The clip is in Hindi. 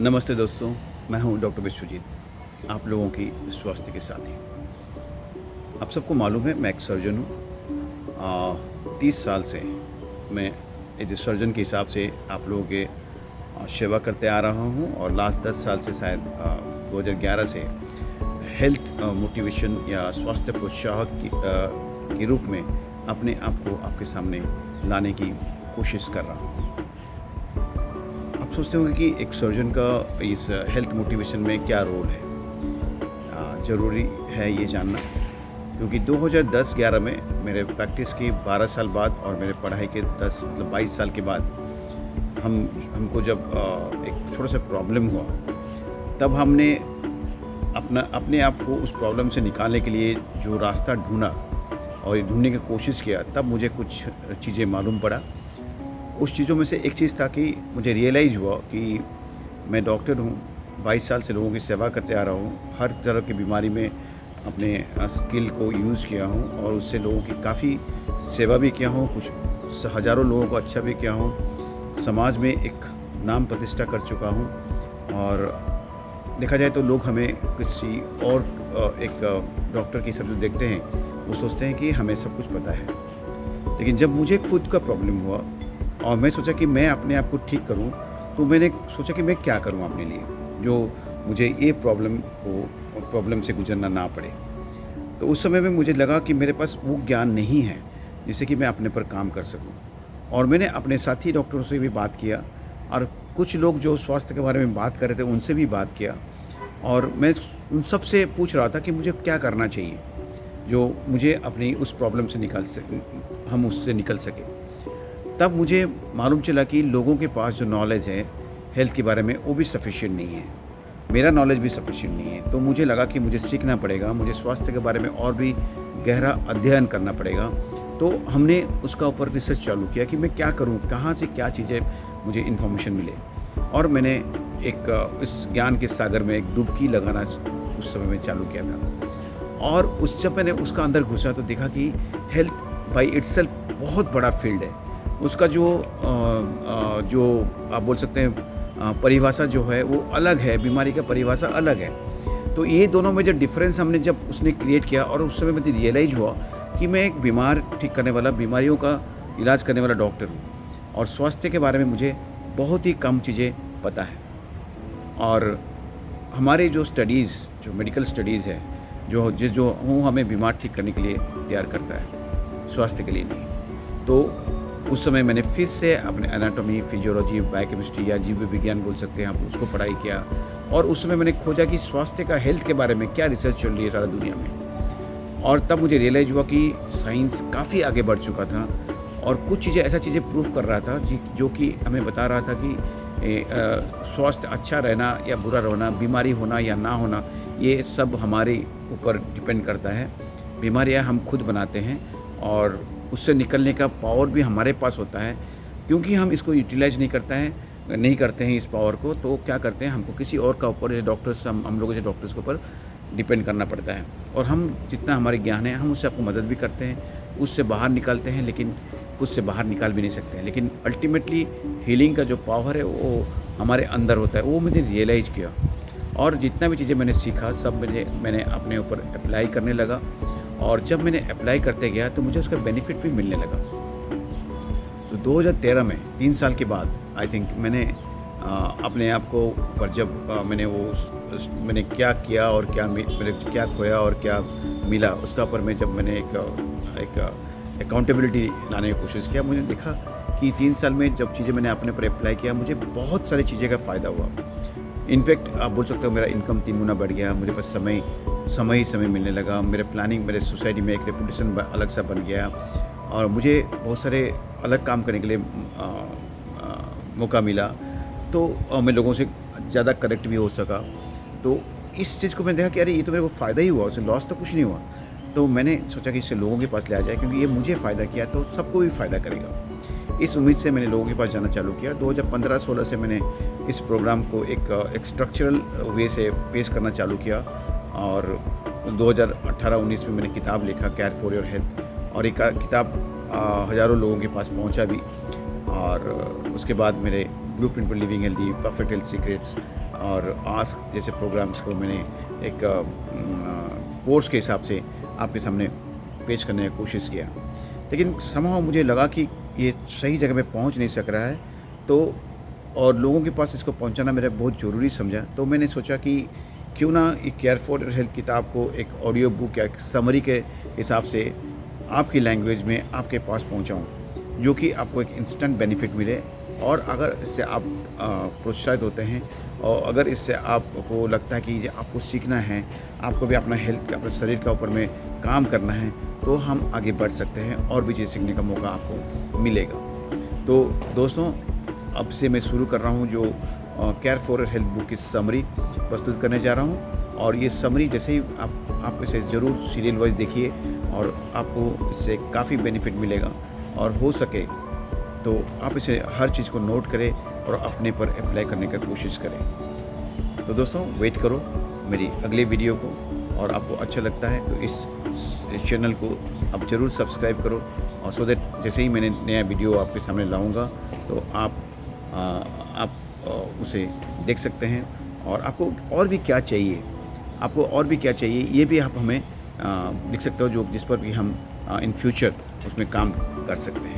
नमस्ते दोस्तों, मैं हूं डॉक्टर विश्वजीत, आप लोगों की स्वास्थ्य के साथी। आप सबको मालूम है मैं एक सर्जन हूं। 30 साल से मैं एज ए सर्जन के हिसाब से आप लोगों के सेवा करते आ रहा हूं और लास्ट 10 साल से शायद 2011 से हेल्थ मोटिवेशन या स्वास्थ्य प्रोत्साहक के रूप में अपने आप को आपके सामने लाने की कोशिश कर रहा हूं। आप सोचते होंगे कि एक सर्जन का इस हेल्थ मोटिवेशन में क्या रोल है? ज़रूरी है ये जानना, क्योंकि 2010-11 में मेरे प्रैक्टिस के 12 साल बाद और मेरे पढ़ाई के 10 मतलब 22 साल के बाद हमको जब एक छोटा-सा प्रॉब्लम हुआ, तब हमने अपने आप को उस प्रॉब्लम से निकालने के लिए जो रास्ता ढूँढा और ये ढूँढने की कोशिश किया, तब मुझे कुछ चीज़ें मालूम पड़ा। उस चीज़ों में से एक चीज़ था कि मुझे रियलाइज़ हुआ कि मैं डॉक्टर हूँ, 22 साल से लोगों की सेवा करते आ रहा हूँ, हर तरह की बीमारी में अपने स्किल को यूज़ किया हूँ और उससे लोगों की काफ़ी सेवा भी किया हूँ, कुछ हज़ारों लोगों को अच्छा भी किया हूँ, समाज में एक नाम प्रतिष्ठा कर चुका हूँ। और देखा जाए तो लोग हमें किसी और एक डॉक्टर के हिसाब से देखते हैं, वो सोचते हैं कि हमें सब कुछ पता है। लेकिन जब मुझे खुद का प्रॉब्लम हुआ और मैं सोचा कि मैं अपने आप को ठीक करूं, तो मैंने सोचा कि मैं क्या करूं अपने लिए, जो मुझे ये प्रॉब्लम से गुजरना ना पड़े। तो उस समय में मुझे लगा कि मेरे पास वो ज्ञान नहीं है जिससे कि मैं अपने पर काम कर सकूं। और मैंने अपने साथी डॉक्टरों से भी बात किया और कुछ लोग जो स्वास्थ्य के बारे में बात कर रहे थे उनसे भी बात किया और मैं उन सब से पूछ रहा था कि मुझे क्या करना चाहिए, जो मुझे अपनी उस प्रॉब्लम से हम उससे निकल सकें। तब मुझे मालूम चला कि लोगों के पास जो नॉलेज है हेल्थ के बारे में, वो भी सफिशिएंट नहीं है। मेरा नॉलेज भी सफिशिएंट नहीं है। तो मुझे लगा कि मुझे सीखना पड़ेगा, मुझे स्वास्थ्य के बारे में और भी गहरा अध्ययन करना पड़ेगा। तो हमने उसका ऊपर रिसर्च चालू किया कि मैं क्या करूँ, कहाँ से क्या चीज़ें मुझे इन्फॉर्मेशन मिले। और मैंने इस ज्ञान के सागर में एक डुबकी लगाना उस समय में चालू किया था। और जब मैंने उसका अंदर घुसा तो देखा कि हेल्थ बाय इटसेल्फ बहुत बड़ा फील्ड है। उसका जो आप बोल सकते हैं परिभाषा जो है वो अलग है, बीमारी का परिभाषा अलग है। तो ये दोनों में जो डिफ़रेंस हमने जब उसने क्रिएट किया और उस समय मुझे रियलाइज़ हुआ कि मैं एक बीमार ठीक करने वाला, बीमारियों का इलाज करने वाला डॉक्टर हूँ और स्वास्थ्य के बारे में मुझे बहुत ही कम चीज़ें पता है। और हमारे जो स्टडीज़, जो मेडिकल स्टडीज़ है, जो वो हमें बीमार ठीक करने के लिए तैयार करता है, स्वास्थ्य के लिए नहीं। तो उस समय मैंने फिर से अपने एनाटॉमी, फिजियोलॉजी, बायोकेमिस्ट्री या जीव विज्ञान बोल सकते हैं आप, उसको पढ़ाई किया। और उस समय मैंने खोजा कि स्वास्थ्य का, हेल्थ के बारे में क्या रिसर्च चल रही है सारा दुनिया में। और तब मुझे रियलाइज़ हुआ कि साइंस काफ़ी आगे बढ़ चुका था और कुछ चीज़ें प्रूव कर रहा था जो कि हमें बता रहा था कि स्वास्थ्य अच्छा रहना या बुरा रहना, बीमारी होना या ना होना, ये सब हमारे ऊपर डिपेंड करता है। बीमारियाँ हम खुद बनाते हैं और उससे निकलने का पावर भी हमारे पास होता है। क्योंकि हम इसको यूटिलाइज़ नहीं करते हैं इस पावर को, तो क्या करते हैं, हमको किसी और का ऊपर, जैसे डॉक्टर्स, हम लोगों जैसे डॉक्टर्स के ऊपर डिपेंड करना पड़ता है। और हम जितना हमारे ज्ञान है, हम उससे आपको मदद भी करते हैं, उससे बाहर निकालते हैं, लेकिन उससे बाहर निकाल भी नहीं सकते हैं। लेकिन अल्टीमेटली हीलिंग का जो पावर है वो हमारे अंदर होता है, वो मैंने रियलाइज़ किया। और जितना भी चीज़ें मैंने सीखा सब मैंने अपने ऊपर अप्लाई करने लगा। और जब मैंने अप्लाई करते गया तो मुझे उसका बेनिफिट भी मिलने लगा। तो 2013 में 3 साल के बाद आई थिंक मैंने अपने आप को ऊपर जब मैंने क्या किया और मैंने क्या खोया और क्या मिला, उसका ऊपर मैंने एक अकाउंटेबिलिटी लाने की कोशिश किया। मुझे देखा कि 3 साल में जब चीज़ें मैंने अपने पर अप्लाई किया, मुझे बहुत सारी चीज़ें का फ़ायदा हुआ। इनफैक्ट आप बोल सकते हो मेरा इनकम 3 गुना बढ़ गया, मुझे पास समय मिलने लगा, मेरे सोसाइटी में एक रेपुटेशन अलग सा बन गया और मुझे बहुत सारे अलग काम करने के लिए मौका मिला। तो मैं लोगों से ज़्यादा कनेक्ट भी हो सका। तो इस चीज़ को मैंने देखा कि अरे ये तो मेरे को फ़ायदा ही हुआ, उससे लॉस तो कुछ नहीं हुआ। तो मैंने सोचा कि इसे लोगों के पास लाया जाए, क्योंकि ये मुझे फ़ायदा किया तो सबको भी फ़ायदा करेगा। इस उम्मीद से मैंने लोगों के पास जाना चालू किया। 2015-16 से मैंने इस प्रोग्राम को एक स्ट्रक्चरल वे से पेश करना चालू किया और 2018-19 में मैंने किताब लिखा, केयर फॉर योर हेल्थ, और एक किताब हज़ारों लोगों के पास पहुंचा भी। और उसके बाद मेरे blueprint for living healthy, perfect health secrets, और आस्क जैसे प्रोग्राम्स को मैंने एक कोर्स के हिसाब से आपके सामने पेश करने की कोशिश किया। लेकिन समहाउ मुझे लगा कि ये सही जगह पे पहुंच नहीं सक रहा है, तो और लोगों के पास इसको पहुंचाना मेरा बहुत ज़रूरी समझा। तो मैंने सोचा कि क्यों ना एक केयर फॉर योर हेल्थ किताब को एक ऑडियो बुक या एक समरी के हिसाब से आपकी लैंग्वेज में आपके पास पहुंचाऊं, जो कि आपको एक इंस्टेंट बेनिफिट मिले। और अगर इससे आप प्रोत्साहित होते हैं और अगर इससे आपको लगता है कि ये आपको सीखना है, आपको भी अपना हेल्थ अपने शरीर के ऊपर में काम करना है, तो हम आगे बढ़ सकते हैं और भी चीज़ सीखने का मौका आपको मिलेगा। तो दोस्तों, अब से मैं शुरू कर रहा हूँ जो care for your health book की समरी प्रस्तुत करने जा रहा हूँ। और ये समरी जैसे ही आप इसे ज़रूर सीरियल वाइज देखिए और आपको इससे काफ़ी बेनिफिट मिलेगा। और हो सके तो आप इसे हर चीज़ को नोट करें और अपने पर अप्लाई करने की कोशिश करें। तो दोस्तों, वेट करो मेरी अगले वीडियो को, और आपको अच्छा लगता है तो इस चैनल को आप ज़रूर सब्सक्राइब करो, और सो दैट जैसे ही मैंने नया वीडियो आपके सामने लाऊंगा तो आप उसे देख सकते हैं। और आपको और भी क्या चाहिए, ये भी आप हमें लिख सकते हो, जो जिस पर भी हम इन फ्यूचर उसमें काम कर सकते हैं।